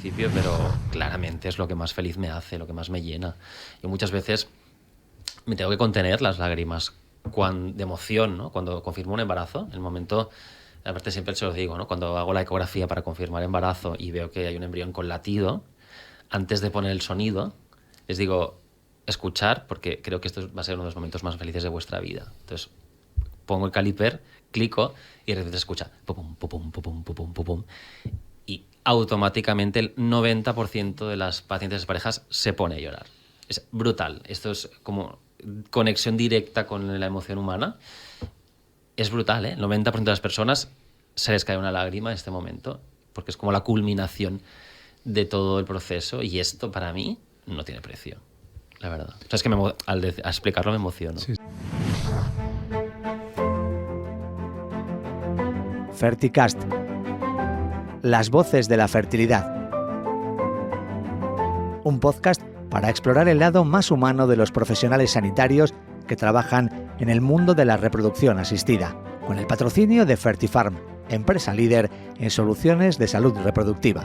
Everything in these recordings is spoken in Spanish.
principio, pero claramente es lo que más feliz me hace, lo que más me llena. Yo muchas veces me tengo que contener las lágrimas de emoción, ¿no? Cuando confirmo un embarazo, el momento, aparte siempre se lo digo, ¿no? Cuando hago la ecografía para confirmar embarazo y veo que hay un embrión con latido, antes de poner el sonido, les digo, escuchar, porque creo que esto va a ser uno de los momentos más felices de vuestra vida. Entonces, pongo el caliper, clico y de repente se escucha pum, pum, pum, pum, pum, pum, pum, y automáticamente el 90% de las pacientes de parejas se pone a llorar. Es brutal. Esto es como conexión directa con la emoción humana. Es brutal, ¿eh? El 90% de las personas se les cae una lágrima en este momento, porque es como la culminación de todo el proceso, y esto para mí no tiene precio, la verdad. O sea, es que al explicarlo me emociono. Sí. Ferticast. Las voces de la fertilidad. Un podcast para explorar el lado más humano de los profesionales sanitarios que trabajan en el mundo de la reproducción asistida, con el patrocinio de Fertifarm, empresa líder en soluciones de salud reproductiva.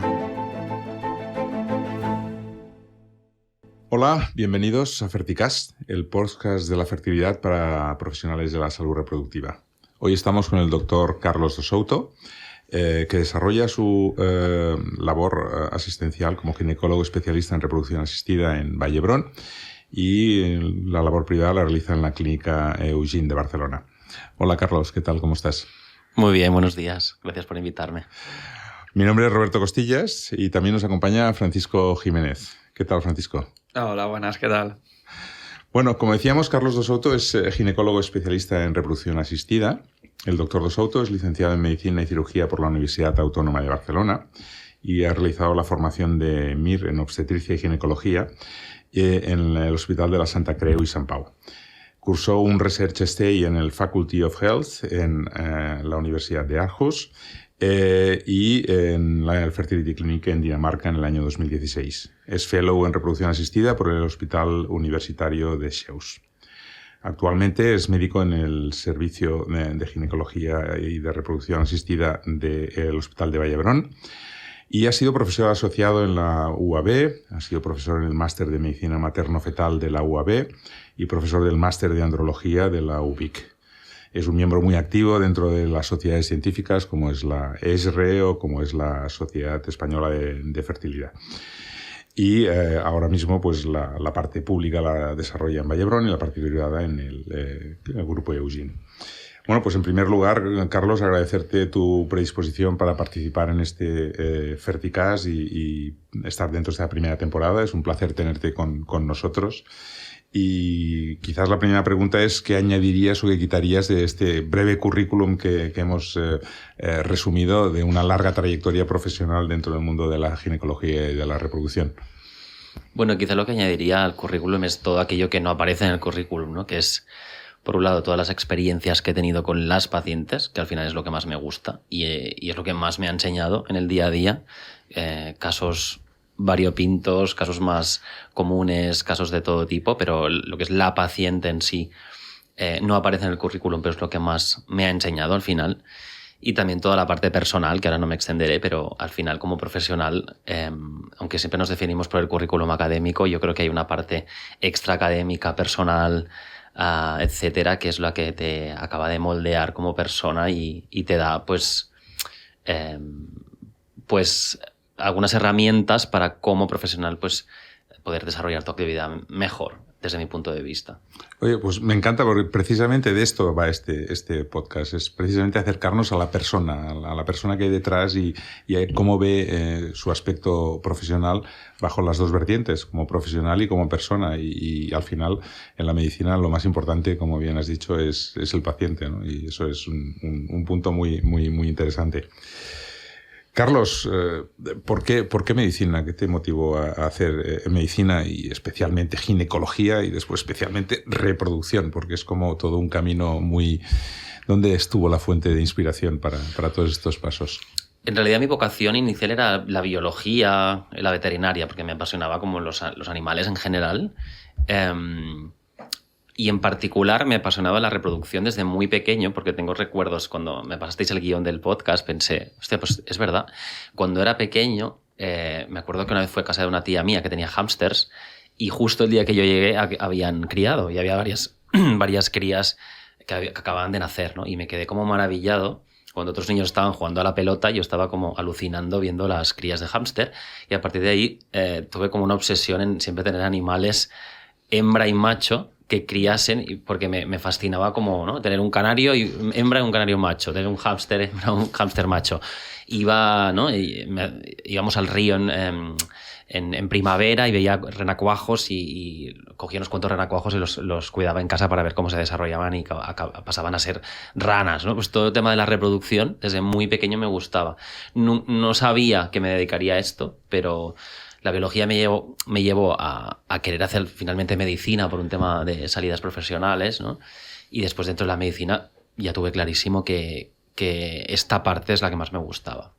Hola, bienvenidos a Ferticast, el podcast de la fertilidad para profesionales de la salud reproductiva. Hoy estamos con el doctor Carlos de Souto, que desarrolla su labor asistencial como ginecólogo especialista en reproducción asistida en Vall-d'Hebron, y la labor privada la realiza en la clínica Eugine de Barcelona. Hola Carlos, ¿qué tal? ¿Cómo estás? Muy bien, buenos días. Gracias por invitarme. Mi nombre es Roberto Costillas y también nos acompaña Francisco Jiménez. ¿Qué tal, Francisco? Hola, buenas, ¿qué tal? Bueno, como decíamos, Carlos de Souto es ginecólogo especialista en reproducción asistida. El doctor de Souto es licenciado en Medicina y Cirugía por la Universidad Autónoma de Barcelona y ha realizado la formación de MIR en Obstetricia y Ginecología en el Hospital de la Santa Creu y Sant Pau. Cursó un Research Stay en el Faculty of Health en la Universidad de Aarhus y en la Fertility Clinic en Dinamarca en el año 2016. Es Fellow en Reproducción Asistida por el Hospital Universitario de Scheus. Actualmente es médico en el Servicio de Ginecología y de Reproducción Asistida del Hospital de Vall-d'Hebron y ha sido profesor asociado en la UAB, ha sido profesor en el Máster de Medicina Materno-Fetal de la UAB y profesor del Máster de Andrología de la UVic. Es un miembro muy activo dentro de las sociedades científicas como es la ESRE o como es la Sociedad Española de Fertilidad. Y ahora mismo pues la parte pública la desarrolla en Vall-d'Hebron y la parte privada en el grupo Eugine. Bueno, pues en primer lugar, Carlos, agradecerte tu predisposición para participar en este Ferticast y estar dentro de esta primera temporada. Es un placer tenerte con nosotros. Y quizás la primera pregunta es ¿qué añadirías o qué quitarías de este breve currículum que hemos resumido de una larga trayectoria profesional dentro del mundo de la ginecología y de la reproducción? Bueno, quizá lo que añadiría al currículum es todo aquello que no aparece en el currículum, ¿no? Que es, por un lado, todas las experiencias que he tenido con las pacientes, que al final es lo que más me gusta y es lo que más me ha enseñado en el día a día. Casos variopintos, casos más comunes, casos de todo tipo, pero lo que es la paciente en sí no aparece en el currículum, pero es lo que más me ha enseñado al final. Y también toda la parte personal, que ahora no me extenderé, pero al final como profesional, aunque siempre nos definimos por el currículum académico, yo creo que hay una parte extra académica, personal, etcétera, que es la que te acaba de moldear como persona y te da pues algunas herramientas para como profesional pues poder desarrollar tu actividad mejor desde mi punto de vista. Oye, pues me encanta porque precisamente de esto va este podcast, es precisamente acercarnos a la persona que hay detrás y cómo ve su aspecto profesional bajo las dos vertientes, como profesional y como persona. Y al final, en la medicina, lo más importante, como bien has dicho, es el paciente, ¿no? Y eso es un punto muy, muy, muy interesante. Carlos, ¿por qué medicina? ¿Qué te motivó a hacer medicina y especialmente ginecología y después especialmente reproducción? Porque es como todo un camino muy... ¿Dónde estuvo la fuente de inspiración para todos estos pasos? En realidad mi vocación inicial era la biología, la veterinaria, porque me apasionaba como los animales en general. Y en particular me apasionaba la reproducción desde muy pequeño, porque tengo recuerdos cuando me pasasteis el guión del podcast, pensé, hostia, pues es verdad, cuando era pequeño me acuerdo que una vez fue a casa de una tía mía que tenía hámsters y justo el día que yo llegué habían criado y había varias crías que acababan de nacer, ¿no? Y me quedé como maravillado. Cuando otros niños estaban jugando a la pelota, yo estaba como alucinando viendo las crías de hámster y a partir de ahí tuve como una obsesión en siempre tener animales hembra y macho que criasen, porque me fascinaba como, ¿no? Tener un canario y hembra y un canario macho, tener un hámster hembra, un hámster macho. ¿No? Íbamos al río en primavera y veía renacuajos y cogía unos cuantos renacuajos y los cuidaba en casa para ver cómo se desarrollaban y pasaban a ser ranas, ¿no? Pues todo el tema de la reproducción desde muy pequeño me gustaba. No sabía que me dedicaría a esto, pero la biología me llevó a querer hacer finalmente medicina por un tema de salidas profesionales, ¿no? Y después dentro de la medicina ya tuve clarísimo que esta parte es la que más me gustaba.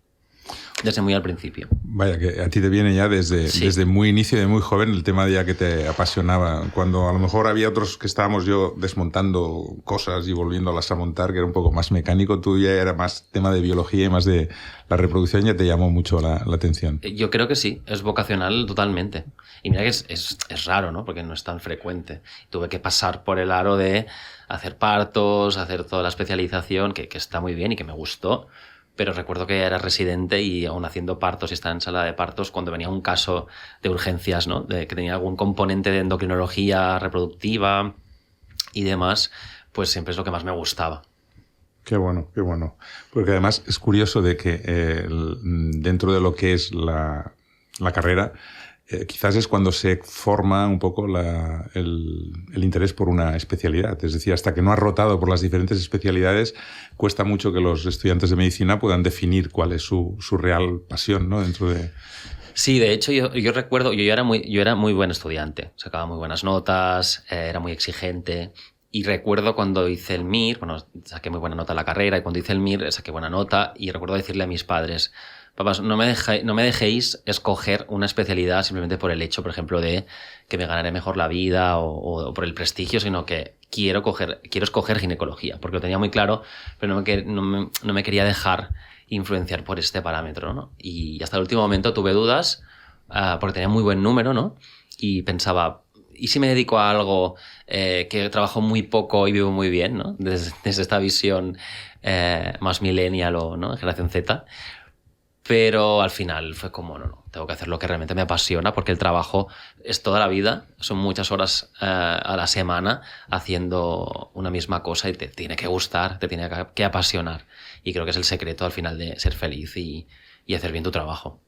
Desde muy al principio. Vaya, que a ti te viene ya desde muy inicio, de muy joven, el tema ya que te apasionaba. Cuando a lo mejor había otros que estábamos yo desmontando cosas y volviéndolas a montar, que era un poco más mecánico, tú ya era más tema de biología y más de la reproducción, ya te llamó mucho la atención. Yo creo que sí, es vocacional totalmente. Y mira que es raro, ¿no? Porque no es tan frecuente. Tuve que pasar por el aro de hacer partos, hacer toda la especialización, que está muy bien y que me gustó. Pero recuerdo que era residente y aún haciendo partos y estaba en sala de partos cuando venía un caso de urgencias, ¿no? De que tenía algún componente de endocrinología reproductiva y demás, pues siempre es lo que más me gustaba. Qué bueno, qué bueno. Porque además es curioso de que dentro de lo que es la carrera, quizás es cuando se forma un poco el interés por una especialidad. Es decir, hasta que no has rotado por las diferentes especialidades, cuesta mucho que los estudiantes de medicina puedan definir cuál es su real pasión, ¿no? Dentro de... Sí, de hecho yo recuerdo, yo era muy buen estudiante, sacaba muy buenas notas, era muy exigente. Y recuerdo cuando hice el MIR, bueno, saqué muy buena nota en la carrera, y cuando hice el MIR saqué buena nota, y recuerdo decirle a mis padres: papás, no me dejéis escoger una especialidad simplemente por el hecho, por ejemplo, de que me ganaré mejor la vida o por el prestigio, sino que quiero escoger ginecología, porque lo tenía muy claro, pero no me quería dejar influenciar por este parámetro, ¿no? Y hasta el último momento tuve dudas, porque tenía muy buen número, ¿no? Y pensaba, ¿y si me dedico a algo que trabajo muy poco y vivo muy bien, ¿no? Desde esta visión más millennial o, ¿no?, generación Z. Pero al final fue como, no, tengo que hacer lo que realmente me apasiona, porque el trabajo es toda la vida, son muchas horas a la semana haciendo una misma cosa y te tiene que gustar, te tiene que apasionar. Y creo que es el secreto al final de ser feliz y hacer bien tu trabajo.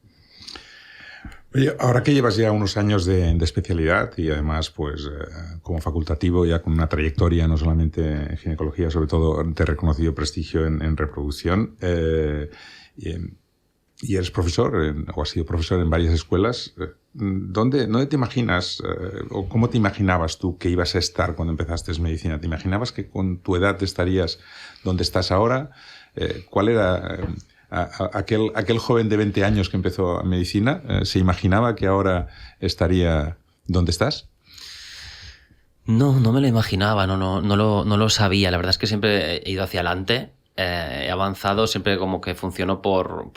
Oye, ahora que llevas ya unos años de especialidad y además pues como facultativo, ya con una trayectoria no solamente en ginecología, sobre todo de reconocido prestigio en reproducción, y eres profesor o has sido profesor en varias escuelas, ¿dónde te imaginas o cómo te imaginabas tú que ibas a estar cuando empezaste medicina? ¿Te imaginabas que con tu edad estarías donde estás ahora? ¿Cuál era aquel joven de 20 años que empezó medicina? ¿Se imaginaba que ahora estaría donde estás? No me lo imaginaba, no lo sabía. La verdad es que siempre he ido hacia adelante. He avanzado siempre como que funciono por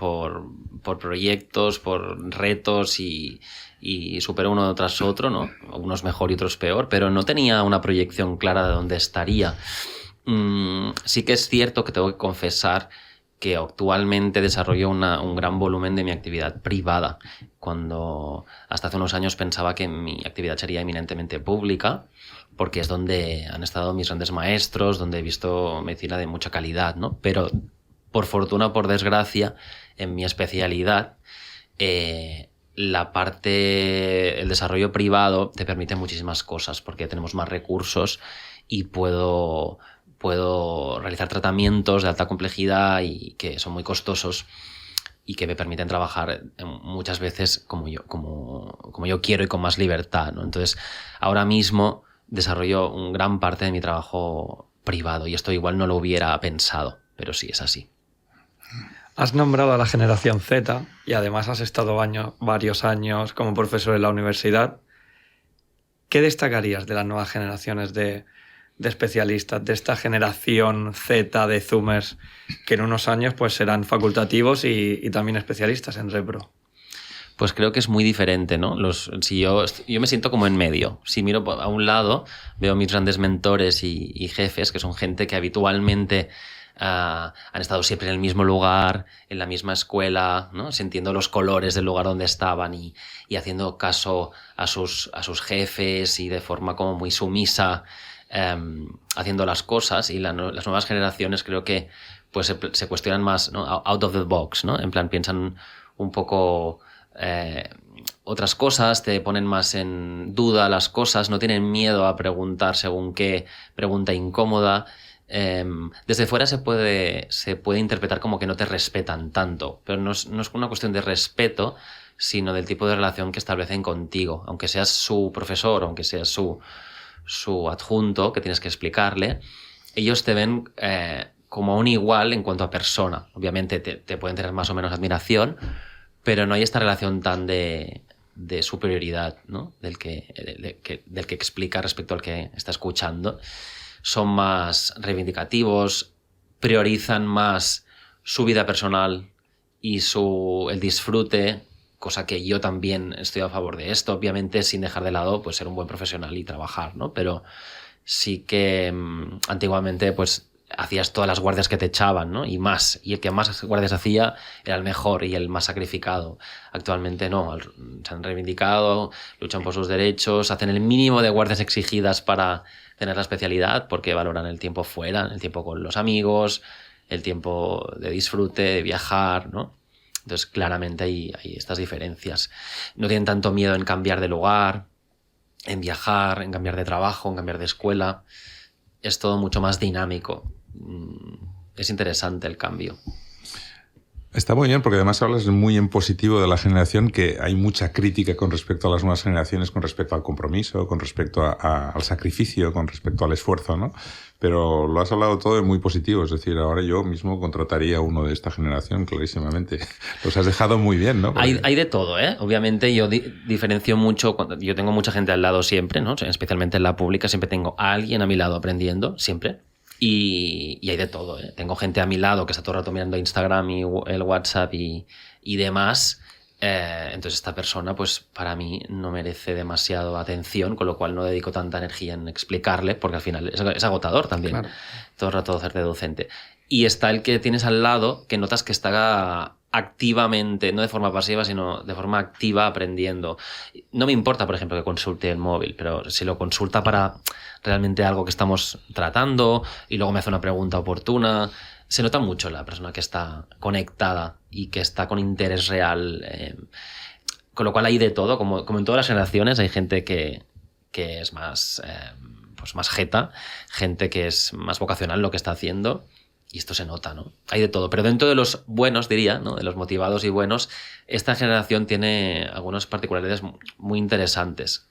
proyectos, por retos y supero uno tras otro, ¿no? Unos mejor y otros peor, pero no tenía una proyección clara de dónde estaría. Sí que es cierto que tengo que confesar que actualmente desarrollo un gran volumen de mi actividad privada, cuando hasta hace unos años pensaba que mi actividad sería eminentemente pública, porque es donde han estado mis grandes maestros, donde he visto medicina de mucha calidad, ¿no? Pero por fortuna o por desgracia, en mi especialidad, el desarrollo privado te permite muchísimas cosas, porque tenemos más recursos y puedo realizar tratamientos de alta complejidad y que son muy costosos y que me permiten trabajar muchas veces como yo quiero y con más libertad, ¿no? Entonces, ahora mismo desarrollo una gran parte de mi trabajo privado y esto igual no lo hubiera pensado, pero sí es así. Has nombrado a la generación Z y además has estado varios años como profesor en la universidad. ¿Qué destacarías de las nuevas generaciones de especialistas, de esta generación Z de Zoomers, que en unos años pues serán facultativos y también especialistas en repro? pues creo que es muy diferente, ¿no? Si yo me siento como en medio. Si miro a un lado, veo mis grandes mentores y jefes, que son gente que habitualmente han estado siempre en el mismo lugar, en la misma escuela, ¿no? Sintiendo los colores del lugar donde estaban y haciendo caso a sus jefes y de forma como muy sumisa, haciendo las cosas. Y las nuevas generaciones creo que pues se cuestionan más, ¿no? Out of the box, ¿no? En plan, piensan un poco otras cosas, te ponen más en duda las cosas, no tienen miedo a preguntar según qué pregunta incómoda. Desde fuera se puede interpretar como que no te respetan tanto, pero no es una cuestión de respeto, sino del tipo de relación que establecen contigo. Aunque seas su profesor, aunque seas su adjunto, que tienes que explicarle, ellos te ven como un igual en cuanto a persona. Obviamente te pueden tener más o menos admiración, pero no hay esta relación tan de superioridad, ¿no? del que explica respecto al que está escuchando. Son más reivindicativos, priorizan más su vida personal y el disfrute, cosa que yo también estoy a favor de esto, obviamente sin dejar de lado pues ser un buen profesional y trabajar, ¿no? Pero sí que antiguamente pues hacías todas las guardias que te echaban, ¿no? Y más. Y el que más guardias hacía era el mejor y el más sacrificado. Actualmente no. Se han reivindicado, luchan por sus derechos, hacen el mínimo de guardias exigidas para tener la especialidad porque valoran el tiempo fuera, el tiempo con los amigos, el tiempo de disfrute, de viajar, ¿no? Entonces, claramente hay estas diferencias. No tienen tanto miedo en cambiar de lugar, en viajar, en cambiar de trabajo, en cambiar de escuela. Es todo mucho más dinámico. Es interesante el cambio. Está muy bien, porque además hablas muy en positivo de la generación, que hay mucha crítica con respecto a las nuevas generaciones, con respecto al compromiso, con respecto al sacrificio, con respecto al esfuerzo, ¿no? Pero lo has hablado todo en muy positivo, es decir, ahora yo mismo contrataría a uno de esta generación, clarísimamente. Los has dejado muy bien, ¿no? Porque... Hay de todo, ¿eh? Obviamente yo diferencio mucho, yo tengo mucha gente al lado siempre, ¿no? Especialmente en la pública, siempre tengo a alguien a mi lado aprendiendo, siempre. Y hay de todo, ¿eh? Tengo gente a mi lado que está todo el rato mirando Instagram y el WhatsApp y demás. Entonces esta persona, pues para mí no merece demasiado atención, con lo cual no dedico tanta energía en explicarle, porque al final es agotador también, claro. Todo el rato hacer de docente. Y está el que tienes al lado, que notas que está activamente, no de forma pasiva, sino de forma activa aprendiendo. No me importa, por ejemplo, que consulte el móvil, pero si lo consulta para realmente algo que estamos tratando y luego me hace una pregunta oportuna, se nota mucho la persona que está conectada y que está con interés real. Con lo cual hay de todo, como en todas las generaciones, hay gente que es más, pues más jeta, gente que es más vocacional en lo que está haciendo. Y esto se nota, ¿no? Hay de todo. Pero dentro de los buenos, diría, ¿no? De los motivados y buenos, esta generación tiene algunas particularidades muy interesantes.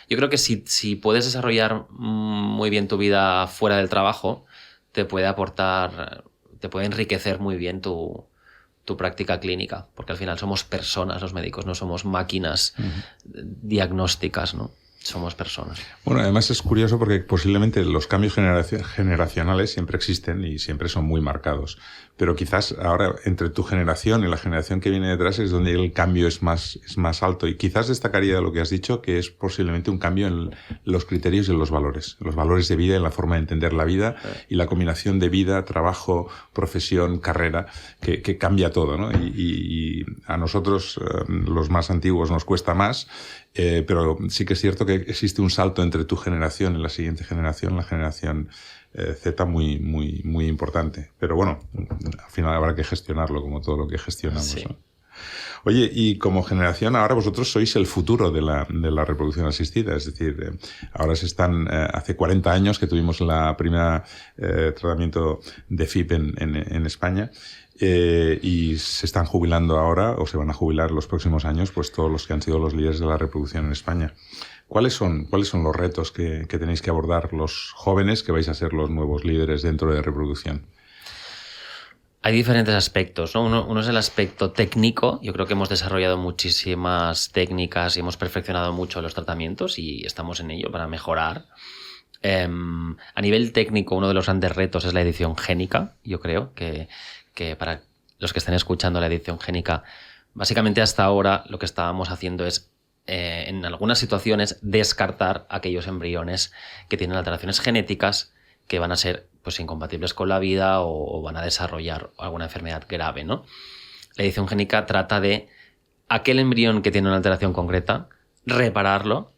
Yo creo que si puedes desarrollar muy bien tu vida fuera del trabajo, te puede aportar, te puede enriquecer muy bien tu práctica clínica. Porque al final somos personas los médicos, no somos máquinas diagnósticas, ¿no? Somos personas. Bueno, además es curioso porque posiblemente los cambios generacionales siempre existen y siempre son muy marcados. Pero quizás ahora entre tu generación y la generación que viene detrás es donde el cambio es más alto. Y quizás destacaría lo que has dicho, que es posiblemente un cambio en los criterios y en los valores de vida, en la forma de entender la vida y la combinación de vida, trabajo, profesión, carrera, que cambia todo, ¿no? Y a nosotros, los más antiguos, nos cuesta más. Pero sí que es cierto que existe un salto entre tu generación y la siguiente generación, la generación Z, muy, muy, muy importante. Pero bueno, al final habrá que gestionarlo como todo lo que gestionamos, sí. ¿No? Oye, y como generación, ahora vosotros sois el futuro de la reproducción asistida. Es decir, ahora hace 40 años que tuvimos la primera tratamiento de FIP en España. Y se están jubilando ahora, o se van a jubilar los próximos años, pues todos los que han sido los líderes de la reproducción en España. ¿Cuáles son los retos que tenéis que abordar los jóvenes que vais a ser los nuevos líderes dentro de reproducción? Hay diferentes aspectos, ¿no? Uno es el aspecto técnico. Yo creo que hemos desarrollado muchísimas técnicas y hemos perfeccionado mucho los tratamientos y estamos en ello para mejorar. A nivel técnico, uno de los grandes retos es la edición génica. Yo creo que para los que estén escuchando, la edición génica Básicamente hasta ahora lo que estábamos haciendo es, en algunas situaciones, descartar aquellos embriones que tienen alteraciones genéticas que van a ser pues, incompatibles con la vida o van a desarrollar alguna enfermedad grave, ¿no? La edición génica trata de aquel embrión que tiene una alteración concreta, repararlo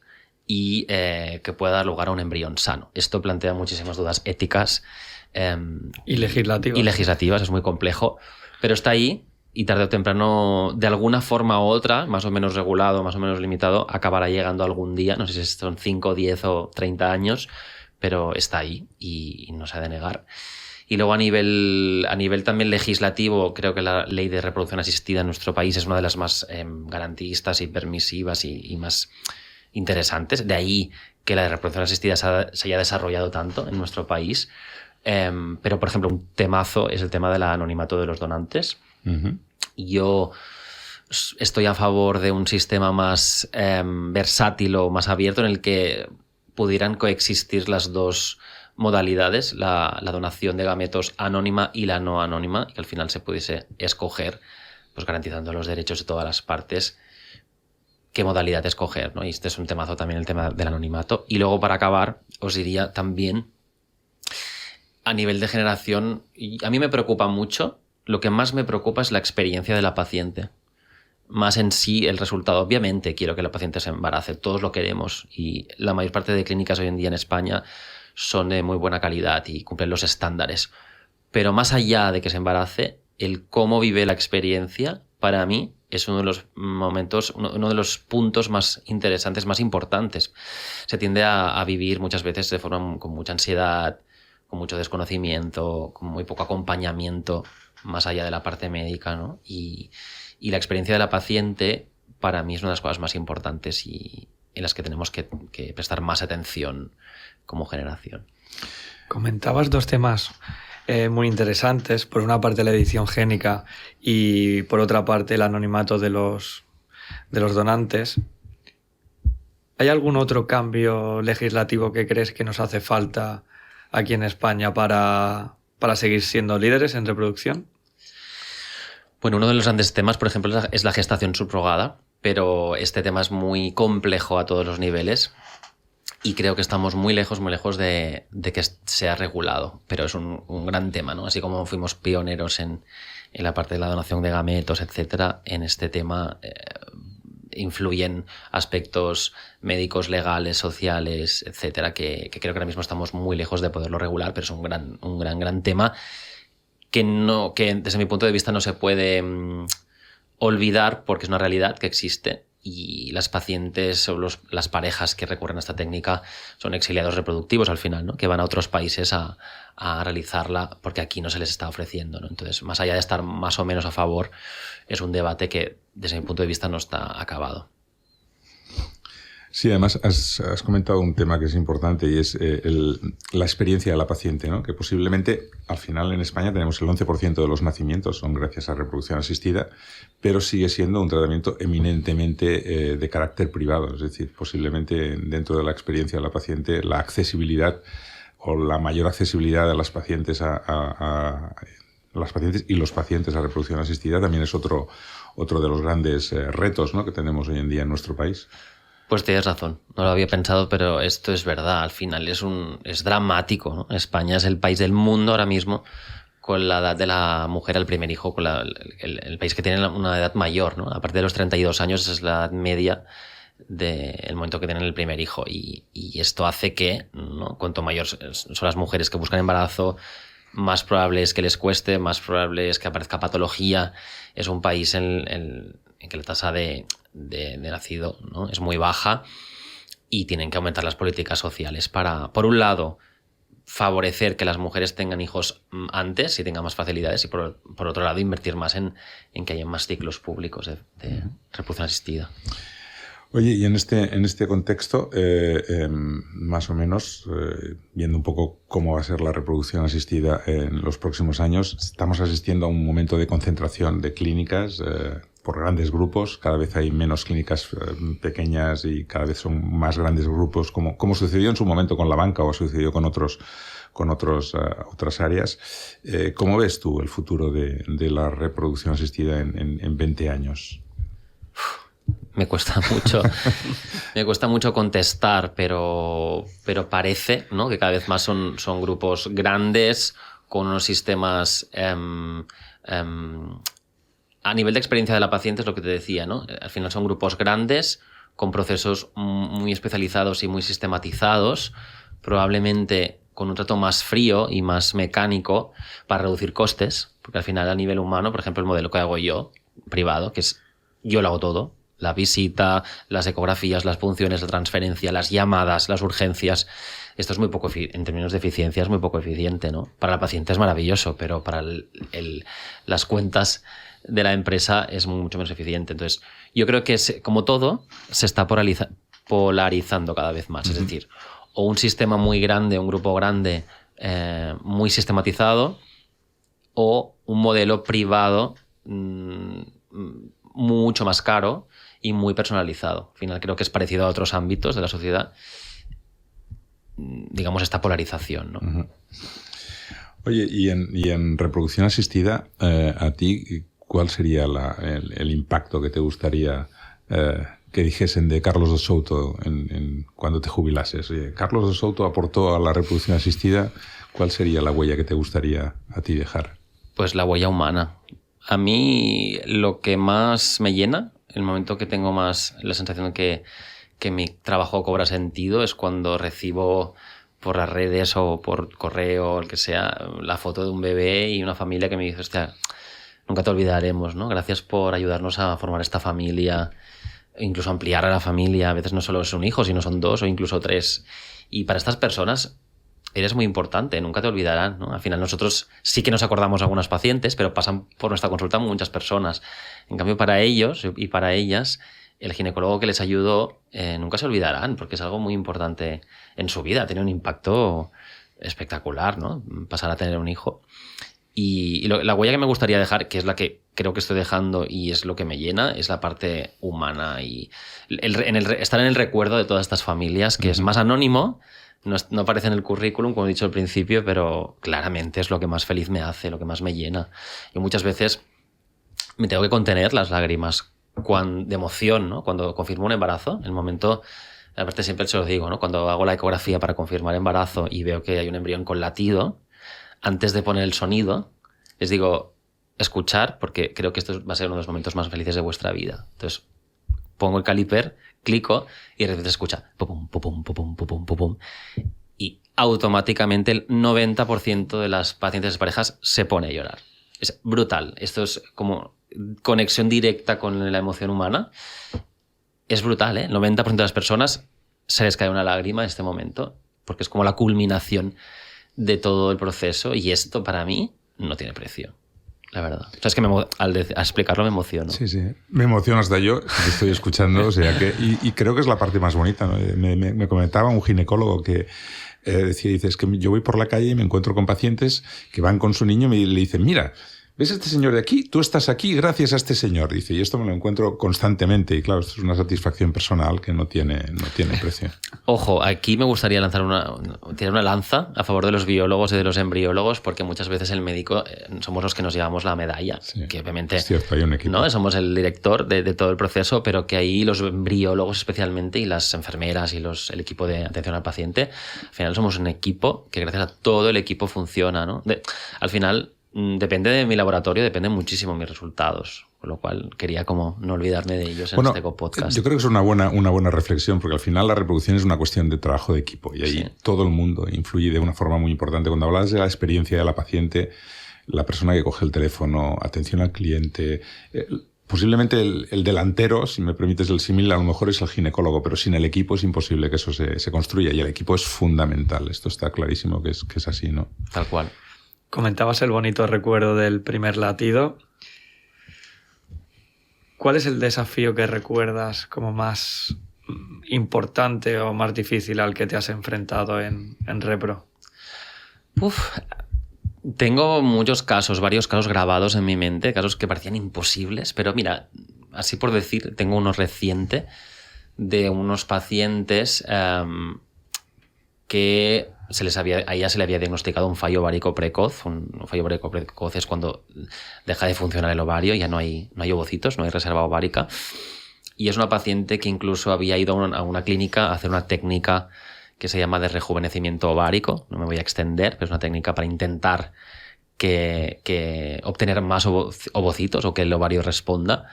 y que pueda dar lugar a un embrión sano. Esto plantea muchísimas dudas éticas y legislativas. Es muy complejo, pero está ahí y tarde o temprano, de alguna forma u otra, más o menos regulado, más o menos limitado, acabará llegando algún día, no sé si son 5, 10 o 30 años, pero está ahí y no se ha de negar. Y luego a nivel también legislativo, creo que la ley de reproducción asistida en nuestro país es una de las más garantistas y permisivas y más interesantes. De ahí que la de reproducción asistida se haya desarrollado tanto en nuestro país. Pero, por ejemplo, un temazo es el tema del anonimato de los donantes. Uh-huh. Yo estoy a favor de un sistema más versátil o más abierto en el que pudieran coexistir las dos modalidades, la donación de gametos anónima y la no anónima, y que al final se pudiese escoger, pues garantizando los derechos de todas las partes, qué modalidad escoger, ¿no? Y este es un temazo también, el tema del anonimato. Y luego, para acabar, os diría también, a nivel de generación, a mí me preocupa mucho, lo que más me preocupa es la experiencia de la paciente. Más en sí el resultado. Obviamente quiero que la paciente se embarace, todos lo queremos, y la mayor parte de clínicas hoy en día en España son de muy buena calidad y cumplen los estándares. Pero más allá de que se embarace, el cómo vive la experiencia, para mí, es uno de los momentos, uno de los puntos más interesantes, más importantes. Se tiende a vivir muchas veces de forma con mucha ansiedad, con mucho desconocimiento, con muy poco acompañamiento, más allá de la parte médica, ¿no? Y la experiencia de la paciente, para mí, es una de las cosas más importantes y en las que tenemos que prestar más atención como generación. Comentabas dos temas muy interesantes. Por una parte, la edición génica y por otra parte, el anonimato de los donantes. ¿Hay algún otro cambio legislativo que crees que nos hace falta aquí en España para seguir siendo líderes en reproducción? Bueno, uno de los grandes temas, por ejemplo, es la gestación subrogada, pero este tema es muy complejo a todos los niveles y creo que estamos muy lejos de que sea regulado, pero es un gran tema, ¿no? Así como fuimos pioneros en la parte de la donación de gametos, etcétera, en este tema influyen aspectos médicos, legales, sociales, etcétera, que creo que ahora mismo estamos muy lejos de poderlo regular, pero es un gran tema que desde mi punto de vista no se puede olvidar porque es una realidad que existe y las pacientes o las parejas que recurren a esta técnica son exiliados reproductivos al final, ¿no? Que van a otros países a realizarla porque aquí no se les está ofreciendo, ¿no? Entonces, más allá de estar más o menos a favor, es un debate que desde mi punto de vista no está acabado. Sí, además has comentado un tema que es importante y es la experiencia de la paciente, ¿no? Que posiblemente al final en España tenemos el 11% de los nacimientos son gracias a reproducción asistida, pero sigue siendo un tratamiento eminentemente de carácter privado. Es decir, posiblemente dentro de la experiencia de la paciente la accesibilidad o la mayor accesibilidad de las pacientes las pacientes y los pacientes a reproducción asistida también es otro de los grandes retos, ¿no? Que tenemos hoy en día en nuestro país. Pues tienes razón, no lo había pensado, pero esto es verdad, al final es dramático, ¿no? España es el país del mundo ahora mismo con la edad de la mujer al primer hijo, con el país que tiene una edad mayor, ¿no? A partir de los 32 años es la edad media del momento que tienen el primer hijo y esto hace que, ¿no? Cuanto mayor son las mujeres que buscan embarazo, más probable es que les cueste, más probable es que aparezca patología. Es un país en que la tasa de nacido, ¿no? Es muy baja y tienen que aumentar las políticas sociales para, por un lado, favorecer que las mujeres tengan hijos antes y tengan más facilidades y por otro lado invertir más en que haya más ciclos públicos de reproducción asistida. Oye, y en este contexto, más o menos, viendo un poco cómo va a ser la reproducción asistida en los próximos años, estamos asistiendo a un momento de concentración de clínicas por grandes grupos. Cada vez hay menos clínicas pequeñas y cada vez son más grandes grupos, como sucedió en su momento con la banca o sucedió con otras áreas. ¿Cómo ves tú el futuro de la reproducción asistida en 20 años? me cuesta mucho contestar, pero parece, ¿no?, que cada vez más son grupos grandes con unos sistemas a nivel de experiencia de la paciente, es lo que te decía, ¿no? Al final son grupos grandes con procesos muy especializados y muy sistematizados, probablemente con un trato más frío y más mecánico para reducir costes, porque al final a nivel humano, por ejemplo, el modelo que hago yo, privado, que es yo lo hago todo, la visita, las ecografías, las punciones, la transferencia, las llamadas, las urgencias. Esto es muy poco, en términos de eficiencia, es muy poco eficiente, ¿no? Para la paciente es maravilloso, pero para las cuentas de la empresa es mucho menos eficiente. Entonces, yo creo que como todo, se está polarizando cada vez más. Es decir, o un sistema muy grande, un grupo grande, muy sistematizado, o un modelo privado mucho más caro y muy personalizado. Al final creo que es parecido a otros ámbitos de la sociedad, digamos, esta polarización, ¿no? Uh-huh. Oye, y en reproducción asistida, a ti, ¿cuál sería el impacto que te gustaría que dijesen de Carlos de Souto cuando te jubilases? Oye, Carlos de Souto aportó a la reproducción asistida. ¿Cuál sería la huella que te gustaría a ti dejar? Pues la huella humana. A mí lo que más me llena, el momento que tengo más la sensación de que mi trabajo cobra sentido, es cuando recibo por las redes o por correo o el que sea la foto de un bebé y una familia que me dice, hostia, nunca te olvidaremos, ¿no? Gracias por ayudarnos a formar esta familia, incluso ampliar a la familia. A veces no solo es un hijo, sino son 2 o incluso 3. Y para estas personas eres muy importante, nunca te olvidarán, ¿no? Al final nosotros sí que nos acordamos de algunas pacientes, pero pasan por nuestra consulta muchas personas. En cambio, para ellos y para ellas, el ginecólogo que les ayudó nunca se olvidarán, porque es algo muy importante en su vida. Tiene un impacto espectacular, ¿no? Pasar a tener un hijo. Y la huella que me gustaría dejar, que es la que creo que estoy dejando y es lo que me llena, es la parte humana y estar en el recuerdo de todas estas familias, que es más anónimo. No aparece en el currículum, como he dicho al principio, pero claramente es lo que más feliz me hace, lo que más me llena. Y muchas veces me tengo que contener las lágrimas de emoción, ¿no? Cuando confirmo un embarazo, el momento, aparte siempre se lo digo, ¿no? Cuando hago la ecografía para confirmar embarazo y veo que hay un embrión con latido, antes de poner el sonido, les digo, escuchar, porque creo que esto va a ser uno de los momentos más felices de vuestra vida. Entonces, pongo el caliper, clico y de repente se escucha pum, pum, pum, pum, pum, pum, pum, y automáticamente el 90% de las pacientes de parejas se pone a llorar. Es brutal. Esto es como conexión directa con la emoción humana. Es brutal, ¿eh? El 90% de las personas se les cae una lágrima en este momento, porque es como la culminación de todo el proceso, y esto para mí no tiene precio. La verdad. O sea, es que al explicarlo me emociono. Sí, sí. Me emociona hasta yo, que te estoy escuchando. O sea que, y creo que es la parte más bonita, ¿no? Me comentaba un ginecólogo que dice, es que yo voy por la calle y me encuentro con pacientes que van con su niño y le dicen, mira, ¿ves a este señor de aquí? Tú estás aquí gracias a este señor. Dice, y esto me lo encuentro constantemente. Y claro, esto es una satisfacción personal que no tiene precio. Ojo, aquí me gustaría tirar una lanza a favor de los biólogos y de los embriólogos, porque muchas veces el médico somos los que nos llevamos la medalla. Sí, que obviamente es cierto, hay un equipo. ¿no? Somos el director de todo el proceso, pero que ahí los embriólogos especialmente y las enfermeras y el equipo de atención al paciente, al final somos un equipo que gracias a todo el equipo funciona, ¿no? Al final depende de mi laboratorio, dependen muchísimo mis resultados, con lo cual quería como no olvidarme de ellos en este podcast. Yo creo que es una buena reflexión, porque al final la reproducción es una cuestión de trabajo de equipo y ahí todo el mundo influye de una forma muy importante. Cuando hablas de la experiencia de la paciente, la persona que coge el teléfono, atención al cliente, posiblemente el delantero, si me permites el símil, a lo mejor es el ginecólogo, pero sin el equipo es imposible que eso se construya, y el equipo es fundamental. Esto está clarísimo que es así, ¿no? Tal cual. Comentabas el bonito recuerdo del primer latido. ¿Cuál es el desafío que recuerdas como más importante o más difícil al que te has enfrentado en Repro? Tengo varios casos grabados en mi mente, casos que parecían imposibles, pero mira, así por decir, tengo uno reciente de unos pacientes que a ella se le había diagnosticado un fallo ovárico precoz. Un fallo ovárico precoz es cuando deja de funcionar el ovario, ya no hay ovocitos, no hay reserva ovárica. Y es una paciente que incluso había ido a una clínica a hacer una técnica que se llama de rejuvenecimiento ovárico. No me voy a extender, pero es una técnica para intentar que obtener más ovocitos o que el ovario responda.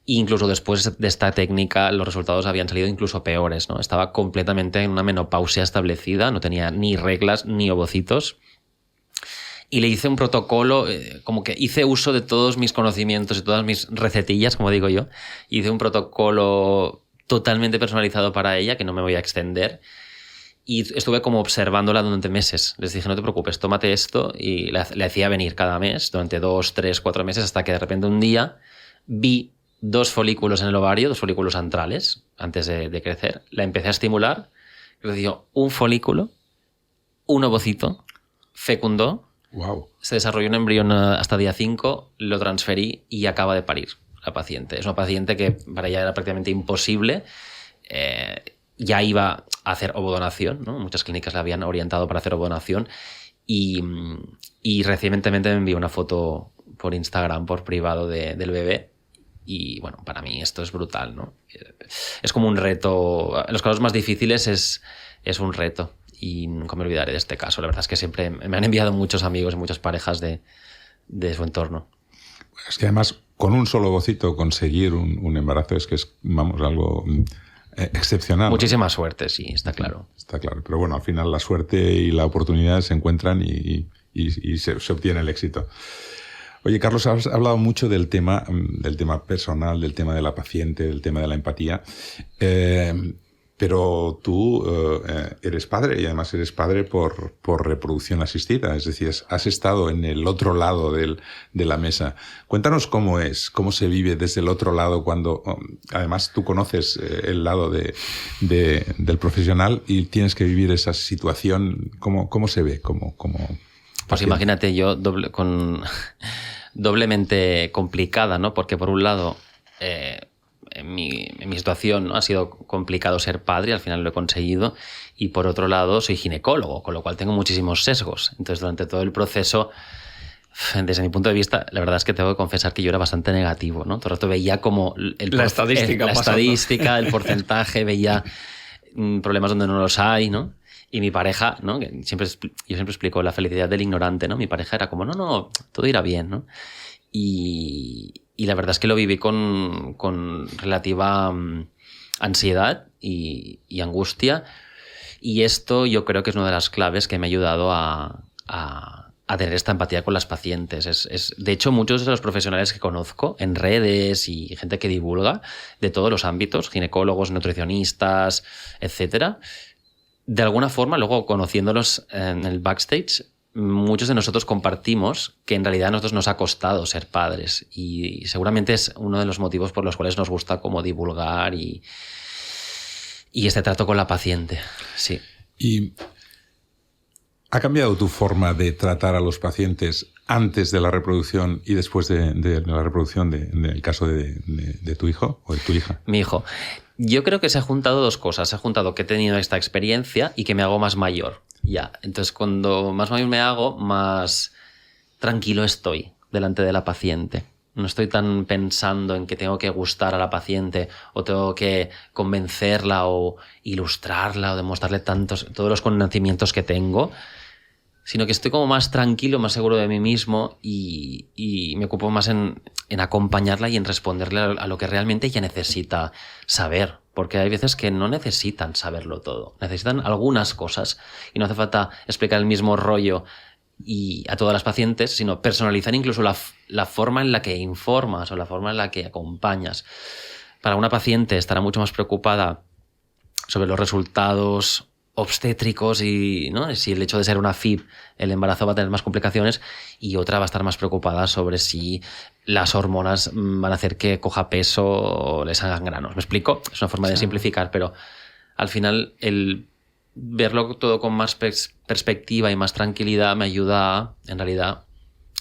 E incluso después de esta técnica los resultados habían salido incluso peores, ¿no? Estaba completamente en una menopausia establecida, no tenía ni reglas ni ovocitos. Y le hice un protocolo, como que hice uso de todos mis conocimientos y todas mis recetillas, como digo yo. Hice un protocolo totalmente personalizado para ella, que no me voy a extender. Y estuve como observándola durante meses. Les dije, no te preocupes, tómate esto. Y le hacía venir cada mes, durante 2, 3, 4 meses, hasta que de repente un día vi 2 folículos en el ovario, 2 folículos antrales, antes de crecer. La empecé a estimular, creció un folículo, un ovocito, fecundó, Wow. se desarrolló un embrión hasta día 5, lo transferí y acaba de parir la paciente. Es una paciente que para ella era prácticamente imposible. Ya iba a hacer ovodonación, ¿no? Muchas clínicas la habían orientado para hacer ovodonación y recientemente me envió una foto por Instagram, por privado del bebé. Y bueno, para mí esto es brutal, ¿no? Es como un reto. En los casos más difíciles es un reto. Y nunca me olvidaré de este caso. La verdad es que siempre me han enviado muchos amigos y muchas parejas de su entorno. Es que además, con un solo ovocito conseguir un embarazo es que es, vamos, algo excepcional. Muchísima suerte, sí, está claro. Está claro. Pero bueno, al final la suerte y la oportunidad se encuentran y se obtiene el éxito. Oye, Carlos, has hablado mucho del tema personal, del tema de la paciente, del tema de la empatía. Pero tú eres padre y además eres padre por reproducción asistida, es decir, has estado en el otro lado de la mesa. Cuéntanos cómo se vive desde el otro lado cuando, además, tú conoces el lado del profesional y tienes que vivir esa situación. ¿Cómo se ve? Pues imagínate yo doblemente complicada, ¿no? Porque por un lado, en mi situación, ¿no? Ha sido complicado ser padre, al final lo he conseguido, y por otro lado soy ginecólogo, con lo cual tengo muchísimos sesgos. Entonces durante todo el proceso, desde mi punto de vista, la verdad es que tengo que confesar que yo era bastante negativo, ¿yo todo el rato veía como la estadística, el porcentaje, veía problemas donde no los hay, ¿no? Y mi pareja, ¿no? Yo siempre explico la felicidad del ignorante, ¿no? Mi pareja era como, no, todo irá bien, ¿no? Y la verdad es que lo viví con relativa ansiedad y angustia. Y esto yo creo que es una de las claves que me ha ayudado a tener esta empatía con las pacientes. De hecho, muchos de los profesionales que conozco en redes y gente que divulga de todos los ámbitos, ginecólogos, nutricionistas, etcétera, de alguna forma, luego conociéndolos en el backstage, muchos de nosotros compartimos que en realidad a nosotros nos ha costado ser padres y seguramente es uno de los motivos por los cuales nos gusta como divulgar y este trato con la paciente. Sí. ¿Y ha cambiado tu forma de tratar a los pacientes antes de la reproducción y después de la reproducción del caso de tu hijo o de tu hija? Mi hijo. Yo creo que se han juntado 2 cosas. Se ha juntado que he tenido esta experiencia y que me hago más mayor. Ya. Entonces, cuando más mayor me hago, más tranquilo estoy delante de la paciente. No estoy tan pensando en que tengo que gustar a la paciente o tengo que convencerla o ilustrarla o demostrarle todos los conocimientos que tengo, sino que estoy como más tranquilo, más seguro de mí mismo y me ocupo más en acompañarla y en responderle a lo que realmente ella necesita saber. Porque hay veces que no necesitan saberlo todo, necesitan algunas cosas y no hace falta explicar el mismo rollo y a todas las pacientes, sino personalizar incluso la forma en la que informas o la forma en la que acompañas. Para una paciente estará mucho más preocupada sobre los resultados obstétricos y, ¿no?, si el hecho de ser una FIB el embarazo va a tener más complicaciones, y otra va a estar más preocupada sobre si las hormonas van a hacer que coja peso o le salgan granos. ¿Me explico? Es una forma de simplificar, pero al final el verlo todo con más perspectiva y más tranquilidad me ayuda a, en realidad,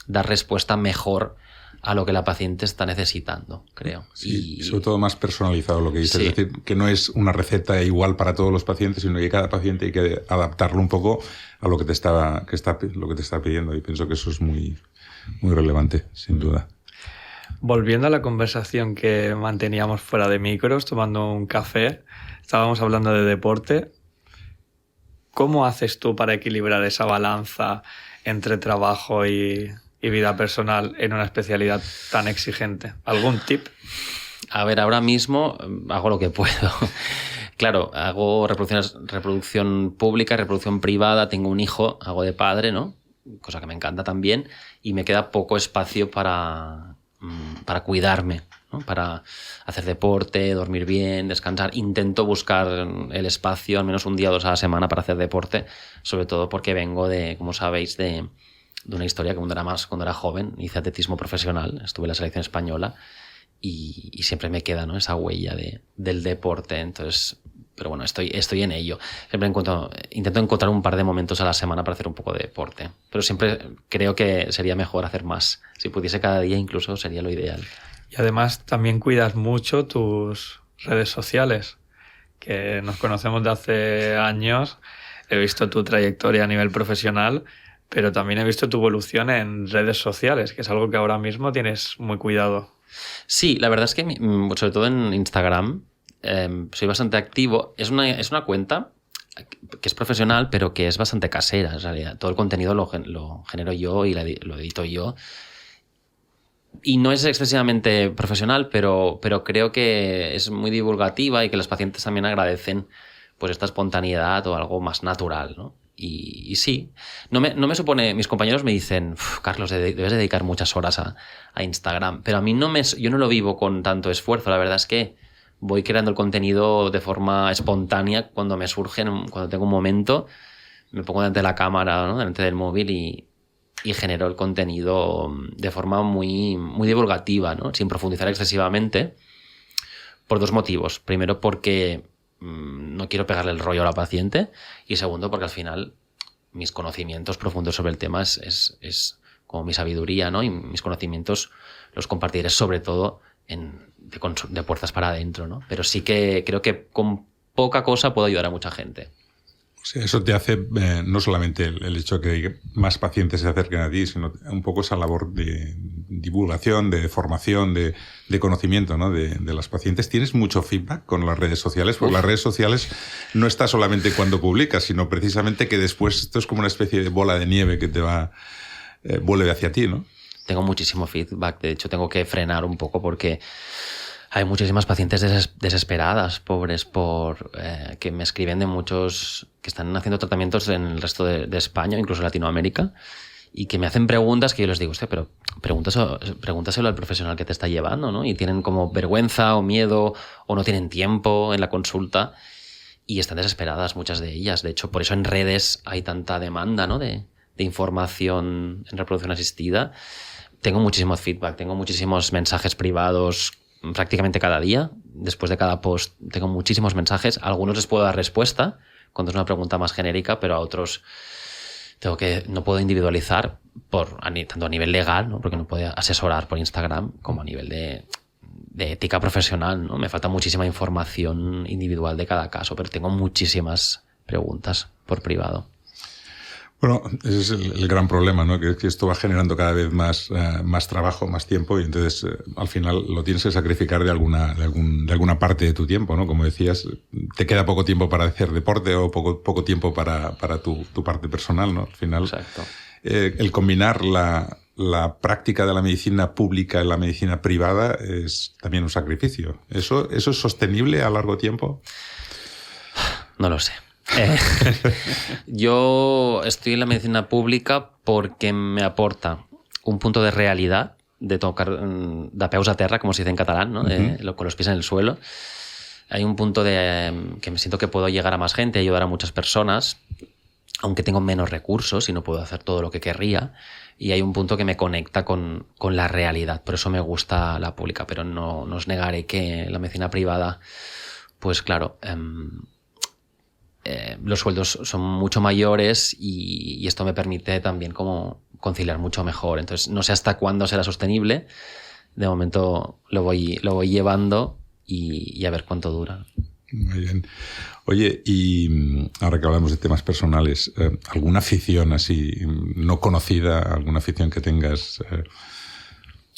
dar respuesta mejor a lo que la paciente está necesitando, creo. Sí, y sobre todo más personalizado lo que dices. Sí. Es decir, que no es una receta igual para todos los pacientes, sino que cada paciente hay que adaptarlo un poco a lo que te está pidiendo. Y pienso que eso es muy, muy relevante, sin duda. Volviendo a la conversación que manteníamos fuera de micros, tomando un café, estábamos hablando de deporte. ¿Cómo haces tú para equilibrar esa balanza entre trabajo y vida personal en una especialidad tan exigente? ¿Algún tip? A ver, ahora mismo hago lo que puedo. Claro, hago reproducción pública, reproducción privada, tengo un hijo, hago de padre, ¿no? Cosa que me encanta también, y me queda poco espacio para cuidarme, ¿no? Para hacer deporte, dormir bien, descansar. Intento buscar el espacio, al menos un día o 2 a la semana, para hacer deporte, sobre todo porque vengo de, como sabéis, de una historia que cuando era joven, hice atletismo profesional, estuve en la selección española y siempre me queda, ¿no? Esa huella del deporte. Entonces, pero bueno, estoy en ello. Siempre intento encontrar un par de momentos a la semana para hacer un poco de deporte, pero siempre creo que sería mejor hacer más. Si pudiese cada día incluso sería lo ideal. Y además también cuidas mucho tus redes sociales, que nos conocemos de hace años. He visto tu trayectoria a nivel profesional, pero también he visto tu evolución en redes sociales, que es algo que ahora mismo tienes muy cuidado. Sí, la verdad es que sobre todo en Instagram soy bastante activo. Es una cuenta que es profesional, pero que es bastante casera, en realidad. Todo el contenido lo genero yo y lo edito yo. Y no es excesivamente profesional, pero creo que es muy divulgativa y que los pacientes también agradecen pues esta espontaneidad o algo más natural, ¿no? Y sí, no me supone... Mis compañeros me dicen, Carlos, debes dedicar muchas horas a Instagram, pero a mí yo no lo vivo con tanto esfuerzo. La verdad es que voy creando el contenido de forma espontánea cuando me surgen, cuando tengo un momento, me pongo delante de la cámara, ¿no? Delante del móvil y genero el contenido de forma muy, muy divulgativa, ¿no? Sin profundizar excesivamente, por 2 motivos. Primero, porque no quiero pegarle el rollo a la paciente, y segundo, porque al final mis conocimientos profundos sobre el tema es como mi sabiduría, ¿no? Y mis conocimientos los compartiré sobre todo de puertas para adentro, ¿no? Pero sí que creo que con poca cosa puedo ayudar a mucha gente. O sea, eso te hace no solamente el hecho de que más pacientes se acerquen a ti, sino un poco esa labor de divulgación, de formación, de conocimiento, ¿no? de las pacientes. ¿Tienes mucho feedback con las redes sociales? Porque las redes sociales no está solamente cuando publicas, sino precisamente que después esto es como una especie de bola de nieve que te vuelve hacia ti, ¿no? Tengo muchísimo feedback. De hecho, tengo que frenar un poco porque hay muchísimas pacientes desesperadas, pobres, que me escriben de muchos que están haciendo tratamientos en el resto de España, incluso Latinoamérica, y que me hacen preguntas que yo les digo, hostia, pero pregúntaselo al profesional que te está llevando, ¿no? Y tienen como vergüenza o miedo o no tienen tiempo en la consulta y están desesperadas muchas de ellas. De hecho, por eso en redes hay tanta demanda, ¿no? de información en reproducción asistida. Tengo muchísimo feedback, tengo muchísimos mensajes privados prácticamente cada día. Después de cada post tengo muchísimos mensajes. A algunos les puedo dar respuesta cuando es una pregunta más genérica, pero a otros no puedo individualizar tanto a nivel legal, ¿no? Porque no puedo asesorar por Instagram, como a nivel de ética profesional, ¿no? Me falta muchísima información individual de cada caso, pero tengo muchísimas preguntas por privado. Bueno, ese es el gran problema, ¿no? Que esto va generando cada vez más trabajo, más tiempo, y entonces al final lo tienes que sacrificar de alguna parte de tu tiempo, ¿no? Como decías, te queda poco tiempo para hacer deporte o poco tiempo para tu parte personal, ¿no? Al final, exacto. El combinar la práctica de la medicina pública y la medicina privada es también un sacrificio. ¿Eso es sostenible a largo tiempo? No lo sé. Yo estoy en la medicina pública porque me aporta un punto de realidad, de tocar de peus a terra, como se dice en catalán, ¿no? Con los pies en el suelo. Hay un punto que me siento que puedo llegar a más gente, ayudar a muchas personas, aunque tengo menos recursos y no puedo hacer todo lo que querría. Y hay un punto que me conecta con la realidad. Por eso me gusta la pública, pero no os negaré que la medicina privada, pues claro, los sueldos son mucho mayores y esto me permite también como conciliar mucho mejor. Entonces no sé hasta cuándo será sostenible. De momento lo voy llevando y a ver cuánto dura. Muy bien. Oye, y ahora que hablamos de temas personales, ¿alguna afición así no conocida, alguna afición que tengas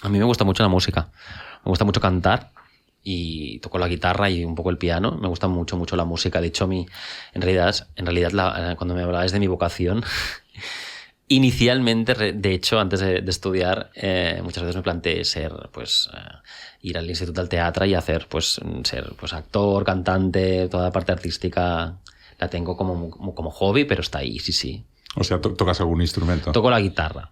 A mí me gusta mucho la música. Me gusta mucho cantar y toco la guitarra y un poco el piano. Me gusta mucho, mucho la música. De hecho, en realidad cuando me hablabas de mi vocación, inicialmente, de hecho, antes de estudiar, muchas veces me planteé ir al Instituto del Teatro y ser actor, cantante, toda la parte artística la tengo como hobby, pero está ahí, sí. O sea, ¿tocas algún instrumento? Toco la guitarra.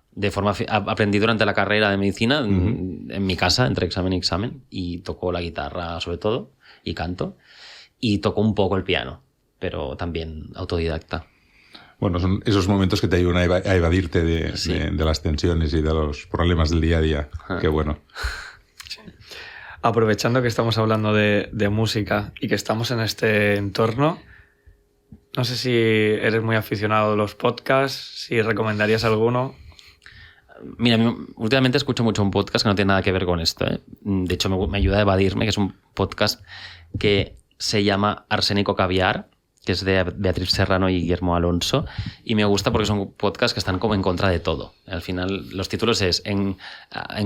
Aprendí durante la carrera de medicina en mi casa, entre examen y examen, y toco la guitarra sobre todo, y canto, y toco un poco el piano, pero también autodidacta. Bueno, son esos momentos que te ayudan a evadirte de las tensiones y de los problemas del día a día. Qué bueno. Sí. Aprovechando que estamos hablando de música y que estamos en este entorno, no sé si eres muy aficionado a los podcasts, si recomendarías alguno. Mira, últimamente escucho mucho un podcast que no tiene nada que ver con esto, ¿eh? De hecho, me ayuda a evadirme, que es un podcast que se llama Arsénico Caviar, que es de Beatriz Serrano y Guillermo Alonso, y me gusta porque son podcasts que están como en contra de todo. Al final, los títulos es en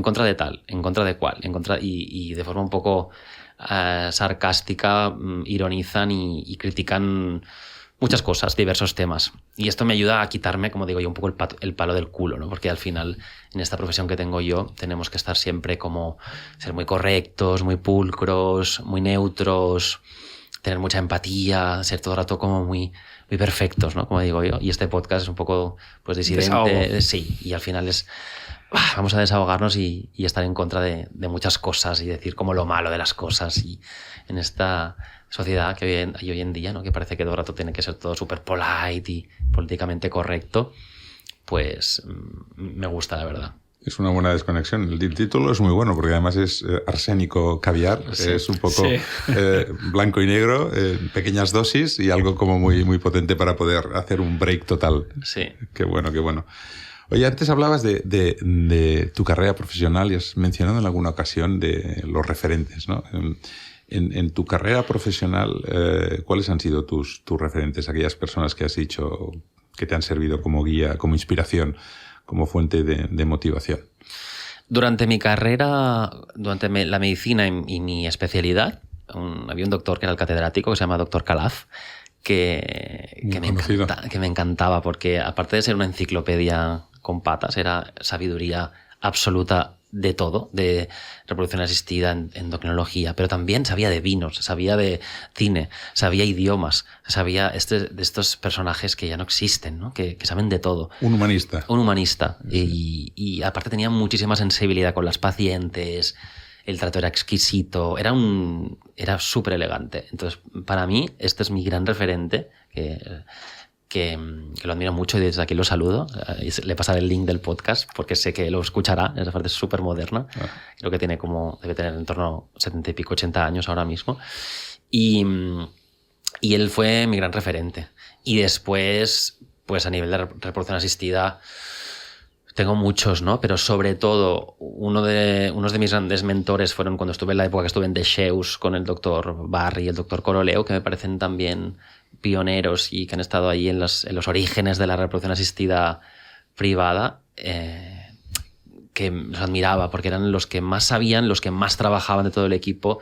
contra de tal, en contra de cual, y de forma un poco sarcástica ironizan y critican muchas cosas, diversos temas. Y esto me ayuda a quitarme, como digo yo, un poco el palo del culo, ¿no? Porque al final, en esta profesión que tengo yo, tenemos que estar siempre como ser muy correctos, muy pulcros, muy neutros, tener mucha empatía, ser todo el rato como muy, muy perfectos, ¿no? Como digo yo. Y este podcast es un poco pues disidente. Sí, y al final vamos a desahogarnos y estar en contra de muchas cosas y decir como lo malo de las cosas. Y en esta sociedad que hay hoy en día, ¿no? Que parece que todo el rato tiene que ser todo súper polite y políticamente correcto, pues me gusta, la verdad. Es una buena desconexión. El título es muy bueno porque además es Arsénico Caviar. Sí. Es un poco blanco y negro, pequeñas dosis y algo como muy, muy potente para poder hacer un break total. Sí. Qué bueno, qué bueno. Oye, antes hablabas de tu carrera profesional y has mencionado en alguna ocasión de los referentes, ¿no? En tu carrera profesional, ¿cuáles han sido tus referentes? Aquellas personas que has dicho que te han servido como guía, como inspiración, como fuente de motivación. Durante mi carrera, durante la medicina y mi especialidad, había un doctor que era el catedrático, que se llama Dr. Calaf, que me encantaba, porque aparte de ser una enciclopedia con patas, era sabiduría absoluta de todo, de reproducción asistida, endocrinología, pero también sabía de vinos, sabía de cine, sabía idiomas, sabía de estos personajes que ya no existen, ¿no? Que saben de todo. Un humanista. Un humanista. Sí. Y aparte tenía muchísima sensibilidad con las pacientes, el trato era exquisito, era súper elegante. Entonces, para mí, este es mi gran referente, que lo admiro mucho y desde aquí lo saludo. Le pasaré el link del podcast porque sé que lo escuchará. Esa parte es súper moderna. Creo que debe tener en torno a 70 y pico, 80 años ahora mismo. Y él fue mi gran referente. Y después, pues a nivel de reproducción asistida, tengo muchos, ¿no? Pero sobre todo, unos de mis grandes mentores fueron cuando estuve en la época que estuve en Descheus con el doctor Barry y el doctor Coroleo, que me parecen también pioneros y que han estado ahí en los orígenes de la reproducción asistida privada, que los admiraba porque eran los que más sabían, los que más trabajaban de todo el equipo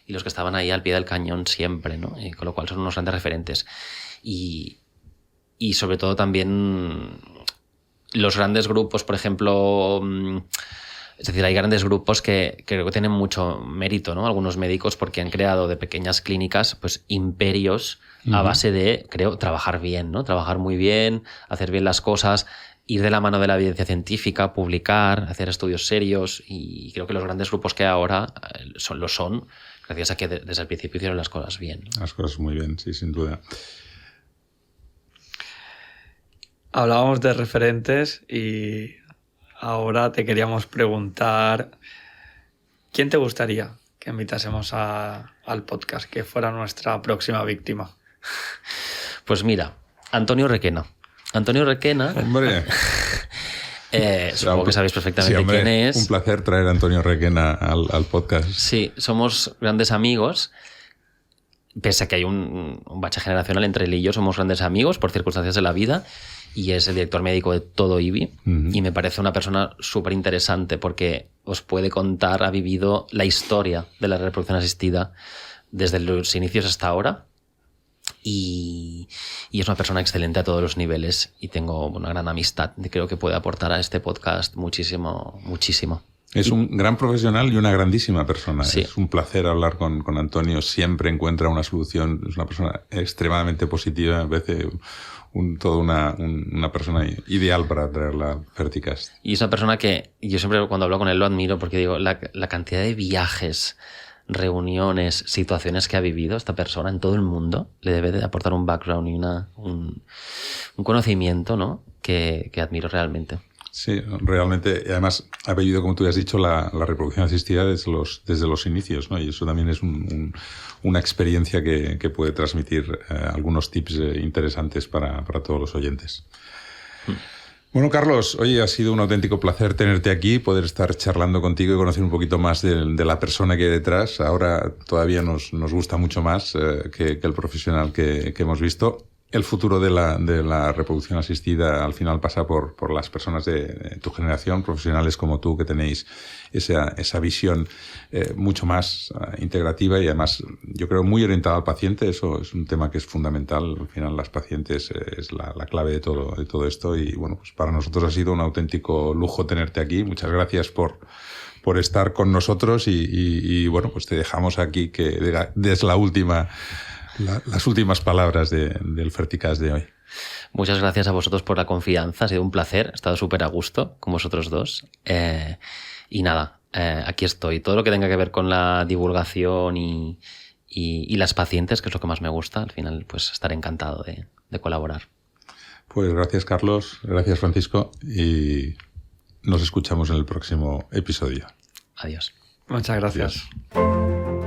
y los que estaban ahí al pie del cañón siempre, ¿no? Y con lo cual son unos grandes referentes. Y sobre todo también los grandes grupos, por ejemplo, es decir, hay grandes grupos que creo que tienen mucho mérito, ¿no? Algunos médicos porque han creado de pequeñas clínicas pues imperios a base de, creo, trabajar bien, ¿no? Trabajar muy bien, hacer bien las cosas, ir de la mano de la evidencia científica, publicar, hacer estudios serios, y creo que los grandes grupos que ahora lo son gracias a que desde el principio hicieron las cosas bien, ¿no? Las cosas muy bien, sí, sin duda. Hablábamos de referentes y ahora te queríamos preguntar, ¿quién te gustaría que invitásemos al podcast, que fuera nuestra próxima víctima? Pues mira, Antonio Requena. Antonio Requena... Hombre. Supongo que sabéis perfectamente quién es. Un placer traer a Antonio Requena al podcast. Sí, somos grandes amigos. Pese a que hay un bache generacional entre él y yo, somos grandes amigos por circunstancias de la vida. Y es el director médico de todo IBI. Y me parece una persona súper interesante porque os puede contar, ha vivido la historia de la reproducción asistida desde los inicios hasta ahora. Y es una persona excelente a todos los niveles y tengo una gran amistad. Creo que puede aportar a este podcast muchísimo. Es un gran profesional y una grandísima persona. Sí. Es un placer hablar con Antonio. Siempre encuentra una solución. Es una persona extremadamente positiva. Me parece toda una persona ideal para traer la Ferticast. Y es una persona que yo siempre cuando hablo con él lo admiro porque digo, la cantidad de viajes, reuniones, situaciones que ha vivido esta persona en todo el mundo le debe de aportar un background y un conocimiento, ¿no? que admiro realmente. Sí, realmente. Y además ha vivido, como tú has dicho, la reproducción asistida desde los inicios, ¿no? Y eso también es una experiencia que puede transmitir algunos tips interesantes para todos los oyentes. Bueno, Carlos, oye, ha sido un auténtico placer tenerte aquí, poder estar charlando contigo y conocer un poquito más de la persona que hay detrás. Ahora todavía nos gusta mucho más que el profesional que hemos visto. El futuro de la reproducción asistida al final pasa por las personas de tu generación, profesionales como tú, que tenéis esa visión mucho más integrativa y además yo creo muy orientada al paciente. Eso es un tema que es fundamental. Al final las pacientes es la clave de todo esto y bueno, pues para nosotros ha sido un auténtico lujo tenerte aquí. Muchas gracias por estar con nosotros y bueno, pues te dejamos aquí que des las últimas palabras del Ferticast de hoy. Muchas gracias a vosotros por la confianza, ha sido un placer, he estado súper a gusto con vosotros dos. Y nada, aquí estoy. Todo lo que tenga que ver con la divulgación y las pacientes, que es lo que más me gusta, al final pues estaré encantado de colaborar. Pues gracias, Carlos, gracias, Francisco, y nos escuchamos en el próximo episodio. Adiós. Muchas gracias. Adiós.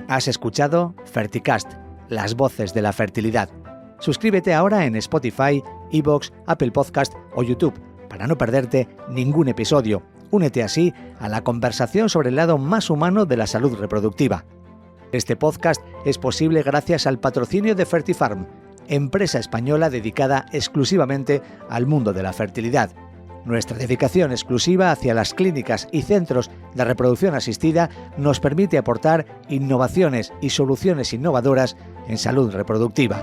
Has escuchado Ferticast, las voces de la fertilidad. Suscríbete ahora en Spotify, iVoox, Apple Podcast o YouTube para no perderte ningún episodio. Únete así a la conversación sobre el lado más humano de la salud reproductiva. Este podcast es posible gracias al patrocinio de Fertifarm, empresa española dedicada exclusivamente al mundo de la fertilidad. Nuestra dedicación exclusiva hacia las clínicas y centros de reproducción asistida nos permite aportar innovaciones y soluciones innovadoras en salud reproductiva.